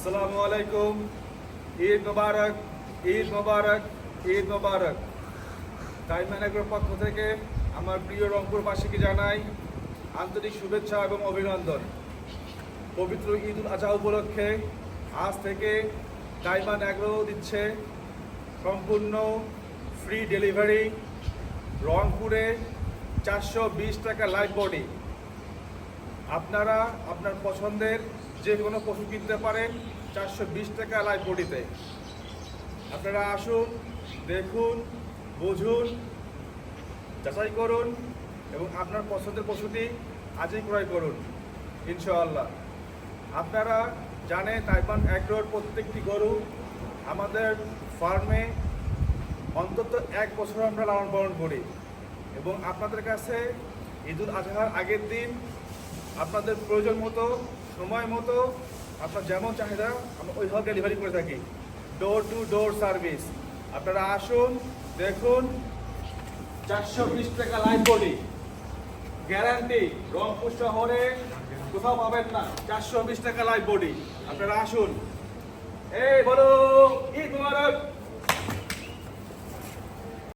আসসালামু আলাইকুম। ঈদ মোবারক, ঈদ মোবারক, ঈদ মোবারক। টাইমম্যান এগ্রোর পক্ষ থেকে আমার প্রিয় রংপুরবাসীকে জানাই আন্তরিক শুভেচ্ছা এবং অভিনন্দন। পবিত্র ঈদ উল আজহা উপলক্ষে আজ থেকে টাইমম্যান এগ্রো দিচ্ছে সম্পূর্ণ ফ্রি ডেলিভারি রংপুরে 420 টাকা লাইভ বডি। আপনারা আপনার পছন্দের যে কোনো পশু কিনতে পারেন 420 টাকা লাইভ বডিতে। আপনারা আসুন, দেখুন, বুঝুন, যাচাই করুন এবং আপনার পছন্দের পশুটি আজই ক্রয় করুন ইনশাআল্লাহ। আপনারা জানেন টাইমম্যান এগ্রোর প্রত্যেকটি গরু আমাদের ফার্মে অন্তত 1 বছর আমরা লালন পালন করি এবং আপনাদের কাছে ঈদ উল আজহার আগের দিন আপনাদের প্রয়োজন মতো সময় মতো আপনার যেমন চাহিদা আমরা ওইভাবে ডেলিভারি করে থাকি। Door to door service. আপনারা আসুন, দেখুন, 420 টাকা লাইভ বডি গ্যারান্টি। রংপুর শহরে কোথাও পাবেন না 420 টাকা লাইভ বডি। আপনারা আসুন। এই বলো ঈদ মোবারক।